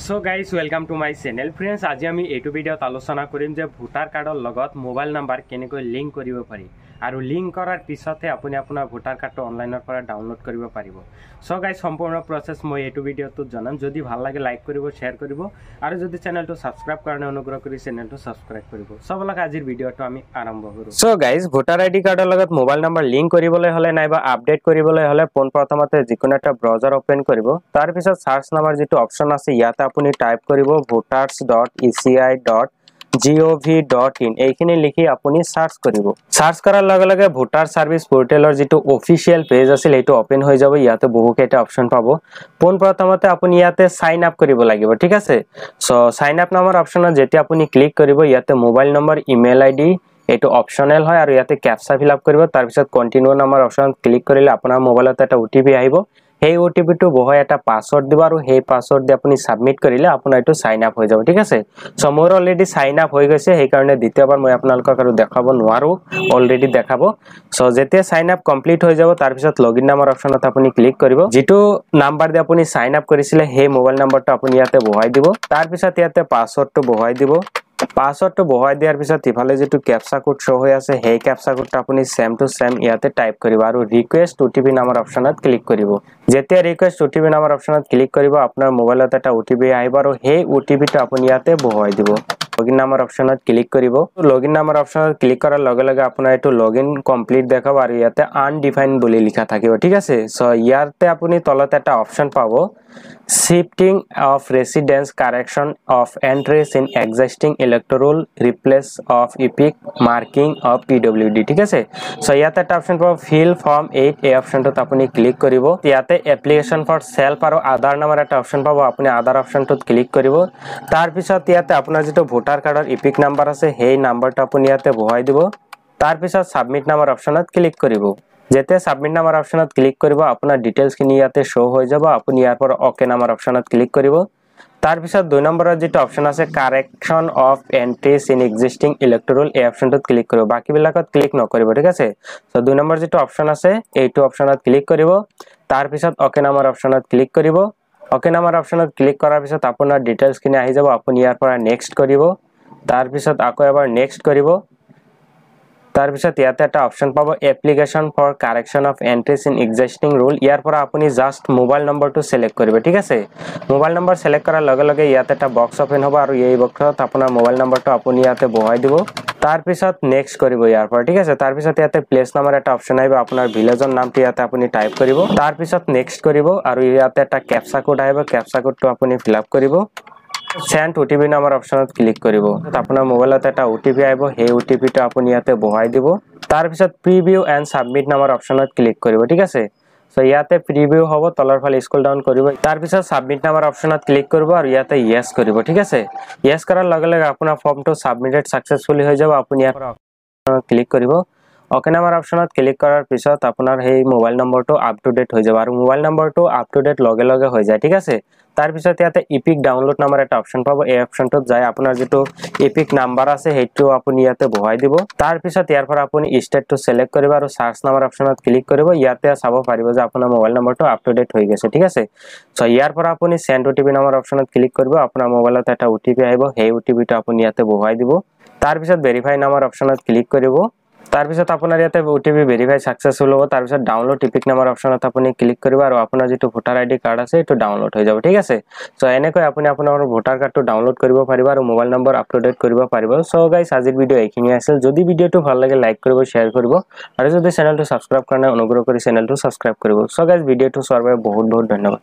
So guys welcome to my channel friends আজি আমি এইটো ভিডিঅ'ত আলোচনা কৰিম যে ভোটাৰ কাৰ্ডৰ লগত মোবাইল নাম্বাৰ কেনেকৈ লিংক কৰিব পাৰি আৰু লিংক কৰাৰ পিছতহে আপুনি আপোনাৰ ভোটাৰ কাৰ্ডটো অনলাইনৰ পৰা ডাউনলোড কৰিব পাৰিব। সো গাইজ সম্পূৰ্ণ প্ৰচেছ মই এইটো ভিডিঅ'টোত জনাম। যদি ভাল লাগে লাইক কৰিব, শ্বেয়াৰ কৰিব আৰু যদি চেনেলটো ছাবস্ক্ৰাইব কাৰণে অনুগ্ৰহ কৰি চেনেলটো ছাবস্ক্ৰাইব কৰিব। সবলৈকে আজিৰ ভিডিঅ'টো আমি আৰম্ভ কৰোঁ। সো গাইজ ভোটাৰ আইডি কাৰ্ডৰ লগত মোবাইল নাম্বাৰ লিংক কৰিবলৈ হ'লে নাইবা আপডেট কৰিবলৈ হ'লে পোনপ্ৰথমতে যিকোনো এটা ব্ৰাউজাৰ ওপেন কৰিব। তাৰ পিছত সাৰ্চ নামৰ যিটো অপচন আছে ইয়াতে আপুনি টাইপ কৰিব voters.eci.gov.in এইখিনি লিখি আপুনি সাৰ্চ কৰিব। সাৰ্চ কৰাৰ লগে লগে ভোটাৰ সাৰ্ভিস পোৰ্টেলৰ যিটো অফিচিয়েল পেজ আছিল এইটো ওপেন হৈ যাব। ইয়াতে বহুকেইটা অপচন পাব। পোনপ্ৰথমতে আপুনি ইয়াতে সাইন আপ কৰিব লাগিব, ঠিক আছে। সো সাইন আপ নামৰ অপচনত যেতিয়া আপুনি ক্লিক কৰিব ইয়াতে মোবাইল নম্বৰ, ইমেইল আইডি এইটো অপচনেল হয় আৰু ইয়াতে ক্যাপচা ফিল আপ কৰিব। তাৰ পিছত কন্টিনিউ নামৰ অপচনত ক্লিক কৰিলে আপোনাৰ মোবাইলত এটা ওটিপি আহিব। সেই ওটিপিটো বহাই এটা পাসওয়াৰ্ড দিব আৰু সেই পাসওয়াৰ্ড দি আপুনি সাবমিট কৰিলে আপোনাৰ এটো সাইন আপ হৈ যাব, ঠিক আছে। সো মোৰ অলৰেডি সাইন আপ হৈ গৈছে, সেই কাৰণে দ্বিতীয়বাৰ মই আপোনালোকক আৰু দেখাব নোৱাৰো, অলৰেডি দেখাব। সো যেতিয়া সাইন আপ কমপ্লিট হৈ যাব তাৰ পিছত লগইন নামৰ অপচনত আপুনি ক্লিক কৰিব। যেটো নাম্বাৰ দি আপুনি সাইন আপ কৰিছিলে সেই মোবাইল নাম্বাৰটো আপুনি ইয়াতে বহাই দিব। তাৰ পিছত ইয়াতে পাসওয়াৰ্ডটো বহাই দিব। পাসওয়াৰ্ডটো বহাই দিয়াৰ পিছত ইফালে যেটো ক্যাপচা কোড শো হৈ আছে সেই ক্যাপচা কোডটো আপুনি সেম টু সেম ইয়াতে টাইপ কৰিব আৰু ৰিকুৱেষ্ট ওটিপি নামৰ অপচনত ক্লিক কৰিব। যেতিয়া ৰিকুৱেষ্ট ওটিপি নামৰ অপচনত ক্লিক কৰিব আপোনাৰ মোবাইলত এটা ওটিপি আহিব আৰু সেই ওটিপিটো আপুনি ইয়াতে বহাই দিব। লগইন নামৰ অপচনত ক্লিক কৰিব। লগইন নামৰ অপচনত ক্লিক কৰাৰ লগে লগে আপোনাৰ এটো লগইন কমপ্লিট দেখাব আৰু ইয়াতে আনডিফাইন্ড বুলি লিখা থাকিব, ঠিক আছে। সো ইয়াতে আপুনি তলত এটা অপচন পাব shifting of residence, correction of entries in existing electoral, replace of EPIC, marking of PWD, ঠিক আছে। সো ইয়াতে এটা অপচন পাব ফিল ফর্ম 8 এই অপচনটোত আপুনি ক্লিক কৰিব। ইয়াতে এপ্লিকেশন ফৰ সেলফ আৰু আধাৰ নামৰ এটা অপচন পাব, আপুনি আধাৰ অপচনটোত ক্লিক কৰিব। তাৰ পিছত ইয়াতে আপোনাৰ যেটো ভোটাৰ কাৰ্ডৰ ইপিক নাম্বাৰ আছে সেই নাম্বাৰটো আপুনি ইয়াতে বহাই দিব। তাৰ পিছত সাবমিট নামৰ অপচনত ক্লিক কৰিব। যেতিয়া সাবমিট নামৰ অপচনত ক্লিক কৰিব আপোনাৰ ডিটেইলছ খিনি ইয়াতে শো হৈ যাব। আপুনি ইয়াৰ পৰা ওকে নামৰ অপচনত ক্লিক কৰিব। তাৰ পিছত 2 নম্বৰৰ যেটো অপচন আছে কাৰেকশন অফ এন্ট্ৰিজ ইন এক্সিস্টিং ইলেক্টৰাল এই অপচনটোত ক্লিক কৰিব। বাকি বিলাকত ক্লিক নকৰিব, ঠিক আছে। সো 2 নম্বৰ যেটো অপচন আছে এইটো অপচনত ক্লিক কৰিব। তাৰ পিছত ওকে নামৰ অপচনত ক্লিক কৰিব। ওকে নামৰ অপচনত ক্লিক কৰাৰ পিছত আপোনাৰ ডিটেইলছ খিনি আহি যাব। আপুনি ইয়াৰ পৰা নেক্সট কৰিব। তাৰ পিছত আকৌ এবাৰ নেক্সট কৰিব। তাৰ পিছত ইয়াতে এটা অপচন পাব application for correction of entries in existing roll. ইয়াৰ পৰা আপুনি জাস্ট মোবাইল নম্বৰটো সিলেক্ট কৰিব, ঠিক আছে। মোবাইল নম্বৰ সিলেক্ট কৰাৰ লগে লগে ইয়াতে এটা বক্স ওপেন হ'ব আৰু এই বক্সত আপোনাৰ মোবাইল নম্বৰটো আপুনি ইয়াতে বহাই দিব। তাৰ পিছত নেক্সট কৰিব ইয়াৰ পৰা, ঠিক আছে। তাৰ পিছত ইয়াতে প্লেস নামৰ এটা অপচন আহিব, আপোনাৰ ভিলেজৰ নামটো ইয়াতে আপুনি টাইপ কৰিব। তাৰ পিছত নেক্সট কৰিব আৰু ইয়াতে এটা ক্যাপচা কোড আহিব, ক্যাপচা কোডটো আপুনি ফিল আপ কৰিব। সেন্ড ওটিপি নামৰ অপচনত ক্লিক কৰিব। আপোনাৰ মোবাইলত এটা ওটিপি আহিব, সেই ওটিপিটো আপুনি ইয়াতে বহাই দিব। তাৰ পিছত প্ৰিভিউ এণ্ড সাবমিট নামৰ অপচনত ক্লিক কৰিব, ঠিক আছে। সো ইয়াতে প্ৰিভিউ হ'ব, তলৰ ফালে স্ক্ৰল ডাউন কৰিব। তাৰ পিছত সাবমিট নামৰ অপচনত ক্লিক কৰিব আৰু ইয়াতে ইয়েস কৰিব, ঠিক আছে। ইয়েস কৰাৰ লগে লগে আপোনাৰ ফৰ্মটো সাবমিটেড সাকসেসফুলি হৈ যাব। আপুনি ইয়াৰ পৰা ক্লিক কৰিব। ওকে নামৰ অপচনত ক্লিক কৰাৰ পিছত আপোনাৰ সেই মোবাইল নম্বৰটো আপ টু ডেট হৈ যাব আৰু মোবাইল নম্বৰটো আপ টু ডেট লগে লগে হৈ যায়, ঠিক আছে। তাৰ পিছত ইয়াতে ইপিক ডাউনলোড নামৰ এটা অপচন পাব। এই অপচনটোত যায় আপোনাৰ যেটো ইপিক নাম্বাৰ আছে সেইটো আপুনি ইয়াতে বহাই দিব। তাৰ পিছত ইয়াৰ পৰা আপুনি ষ্টেটটো সিলেক্ট কৰিব আৰু সাৰ্চ নামৰ অপচনত ক্লিক কৰিব। ইয়াতে চাব পাৰিব যে আপোনাৰ মোবাইল নম্বৰটো আপ টু ডেট হৈ গৈছে, ঠিক আছে। সো ইয়াৰ পৰা আপুনি সেন্ড ওটিপি নামৰ অপচনত ক্লিক কৰিব। আপোনাৰ মোবাইলত এটা ওটিপি আহিব, সেই ওটিপিটো আপুনি ইয়াতে বহাই দিব। তাৰ পিছত ভেৰিফাই নামৰ অপচনত ক্লিক কৰিব। তাৰ পিছত আপোনাৰ ইয়াতে ওটিপি ভেৰিফাই সাকসেসফুল হ'ব। তাৰ পিছত ডাউনলোড ইপিক নামৰ অপচনত আপুনি ক্লিক কৰিব আৰু আপোনাৰ যেটো ভোটাৰ আইডি কাৰ্ড আছে এটো ডাউনলোড হৈ যাব, ঠিক আছে। সো এনেকৈ আপুনি আপোনাৰ ভোটাৰ কাৰ্ডটো ডাউনলোড কৰিব পাৰিব আৰু mobile number up to date কৰিব পাৰিব। সো গাইস আজিৰ ভিডিও এইখিনি আছিল। যদি ভিডিওটো ভাল লাগে লাইক কৰিব, শ্বেয়াৰ কৰিব আৰু যদি চেনেলটো সাবস্ক্ৰাইব কৰা নাই অনুগ্ৰহ কৰি চেনেলটো সাবস্ক্ৰাইব কৰিব। সো গাইস ভিডিওটো চোৱাৰ বাবে বহুত বহুত ধন্যবাদ।